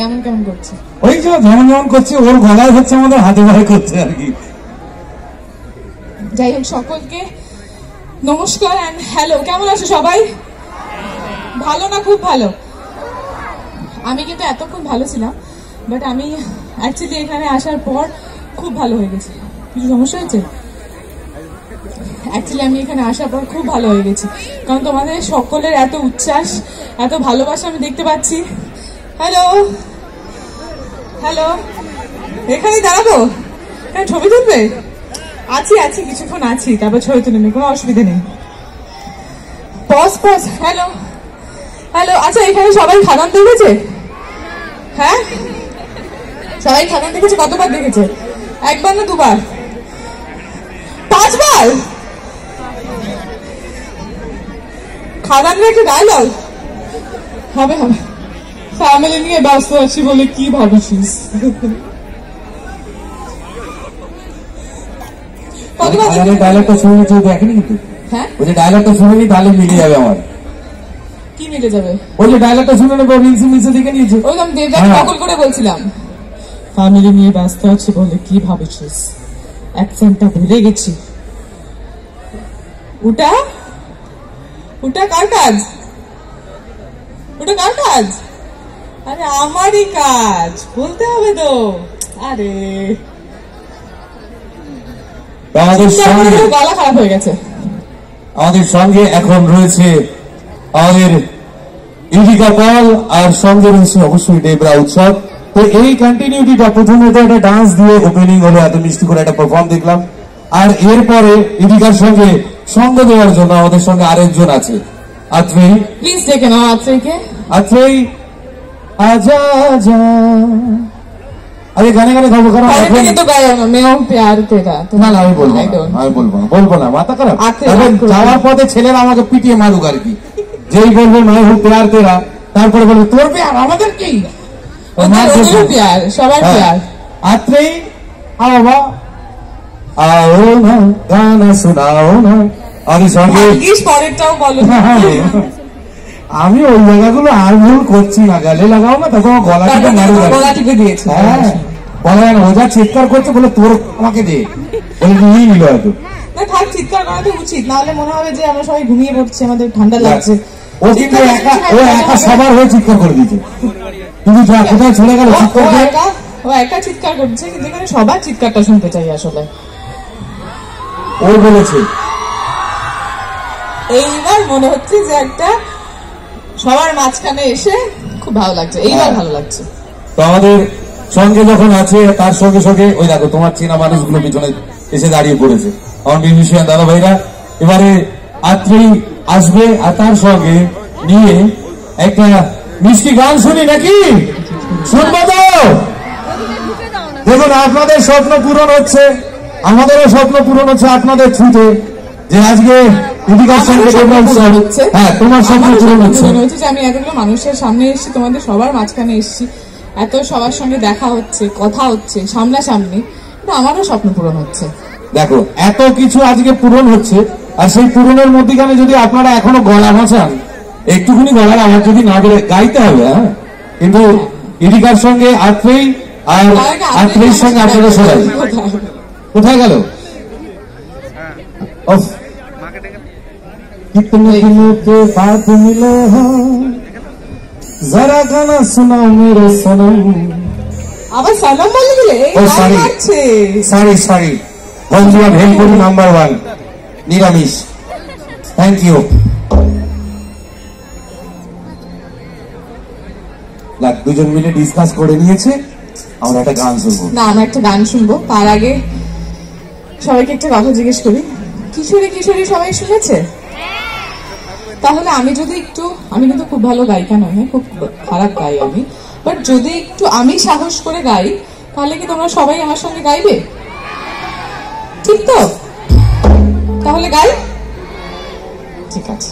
কেমন কেমন করছে? ওই যে যেমন যেমন করছে ওর গলায় হচ্ছে, আমাদের হাতে গলায় করছে আর কি। যাই হোক, সকলকে নমস্কার এন্ড হ্যালো। কেমন আছো সবাই? ভালো না? খুব ভালো। আমি কিন্তু এতক্ষণ ভালো ছিলাম, বাট আমি অ্যাকচুয়ালি এখানে আসার পর খুব ভালো হয়ে গেছি। কিছু সমস্যা হয়েছে? অ্যাকচুয়ালি আমি এখানে আসার পর খুব ভালো হয়ে গেছি, কারণ তোমাদের সকলের এত উচ্ছ্বাস, এত ভালোবাসা আমি দেখতে পাচ্ছি। হ্যালো হ্যালো, এখানেই দাঁড়াবো? হ্যাঁ, ছবি তুলবে? আছি আছি, কিছুক্ষণ আছি, তারপর ছবি তুলে নেই, কোনো অসুবিধা নেই। Pause pause. Hello hello. আচ্ছা, এখানে সবাই খাদান দেখেছে? হ্যাঁ, সবাই খাদান দেখেছে? কতবার দেখেছে? একবার না দুবার? 5 বার? খাদানের একটা ডায়লগ হবে হবে, ফ্যামিলি নিয়ে ব্যস্ত আছি বলে কি ভাবছিস? ডায়লগটা শুনে দেখেনি কিন্তু। হ্যাঁ, ওই যে ডায়লগটা শুনেনি, তাহলে মিলে যাবে আমার। কি মিলে যাবে? ওই যে ডায়লগটা শুনে নেবো, রিলসে মিলসে দেখে নিয়েছে। ওই আমি দেবদাকে নকল করে বলছিলাম, ফ্যামিলি নিয়ে ব্যস্ত আছি বলে কি ভাবছিস। অ্যাকসেন্টটা ভুলে গেছি। ওটা ওটা কার কাজ? ওটা কার কাজ? আরে আমারই কাজ, বলতে হবে তো। আরে আমাদের সঙ্গে গলা খারাপ হয়ে গেছে। আমাদের সঙ্গে এখন রয়েছে আমাদের ইউটিকা পল, আর সঙ্গে রয়েছে অবশ্যই ডেবরা উৎসব। তো এই কন্টিনিউটিটা প্রথমে তো একটা ডান্স দিয়ে ওপেনিং হলো, এত মিষ্টি করে একটা পারফর্ম দেখলাম। আর এরপরে ইউটিকার সঙ্গে সঙ্গ দেওয়ার জন্য আমাদের সঙ্গে আরেকজন আছে, আত্রেই। প্লিজ দেখে নাও আত্রেইকে। আত্রেই আজা আজা। আরে গানে গানে খাবো, কারণ তো গায়ে না মেও প্যার তেরা। না না, আমি বলবো না, মাথা খারাপ। যাওয়ার পথে ছেলেরা আমাকে পিটিয়ে মারুক আর কি। যেই বলবো নয় হোক প্যার তেরা, তারপরে বলবো তোর প্যার আমাদের কি? প্যার, সবার প্যার। আত্রেই বাবা, আও না গানা শোনাও না। আমি সঙ্গে পরেরটাও বলো। আমি ওই জায়গাগুলো আর ভুল করছি না, গালে লাগাও না, তখন গলা টিপে দিয়েছে। হ্যাঁ, বলা না, ওজা চিৎকার করছে বলে তোর আমাকে দে, বলে নিয়ে নিল হয়তো। না থাক, চিৎকার করা তো উচিত, নাহলে মনে হবে যে আমরা সবাই ঘুমিয়ে পড়ছি, আমাদের ঠান্ডা লাগছে। ও কিন্তু একা সবার হয়ে চিৎকার করে দিয়েছে, কিন্তু কোথায় চলে গেল ও একা চিৎকার করছে, কিন্তু এখানে সবার চিৎকারটা শুনতে চাই আসলে। ও বলেছে এইবার মনে হচ্ছে যে একটা সবার মাঝখানে এসে খুব ভালো লাগছে, এইবার ভালো লাগছে। তো আমাদের সঙ্গে যখন আছে, তার সঙ্গে সঙ্গে ওই দেখো তোমার চেনা মানুষগুলো পিছনে এসে দাঁড়িয়ে পড়েছে, আমার মিউজিশিয়ান দাদা ভাইরা। এবারে আত্রেই আসবে, আর তার সঙ্গে নিয়ে একটা মিষ্টি গান শুনি নাকি? শুনবো তো? দেখুন, আপনাদের স্বপ্ন পূরণ হচ্ছে, আমাদেরও স্বপ্ন পূরণ হচ্ছে আপনাদের থ্রুতে, যে আজকে হ্যাঁ তোমার স্বপ্ন পূরণ হচ্ছে। আমি এতগুলো মানুষের সামনে এসেছি, তোমাদের সবার মাঝখানে এসেছি, এত সবার সঙ্গে দেখা হচ্ছে, কথা হচ্ছে সামনাসামনি, আমারও স্বপ্ন পূরণ হচ্ছে। দেখো, এত কিছু আজকে পূরণ হচ্ছে, আর সেই পূরণের মধ্যখানে যদি আপনারা এখনো গলা ভাসান, একটুখানি গলার আমার যদি না বেড়ে গাইতে হবে। হ্যাঁ, কিন্তু ইডিকার সঙ্গে আত্রেই, আর আত্রেইর সঙ্গে আপনারা সবাই কোথায় গেল? कितने दिनों के बाद मिले हो, जरा गाना सुनाओ मेरे सनम। আবার সনম বলে দিলে? সরি সরি, বন্ধুরা, ভেলপুরি নাম্বার 1 নিরামিষ। Thank you. দুজন মিলে ডিসকাস করে নিয়েছে, আমরা একটা গান শুনবো। না, আমরা একটা গান শুনবো, তার আগে সবাইকে একটা কথা জিজ্ঞেস করি। কিশোরী কিশোরী সবাই শুনেছে? তাহলে আমি যদি একটু, আমি কিন্তু খুব ভালো গায়িকা নয়, খুব খারাপ গাই আমি, বাট যদি একটু আমি সাহস করে গাই, তাহলে কি তোমরা সবাই আমার সঙ্গে গাইবে? ঠিক তো? তাহলে গাই? ঠিক আছে।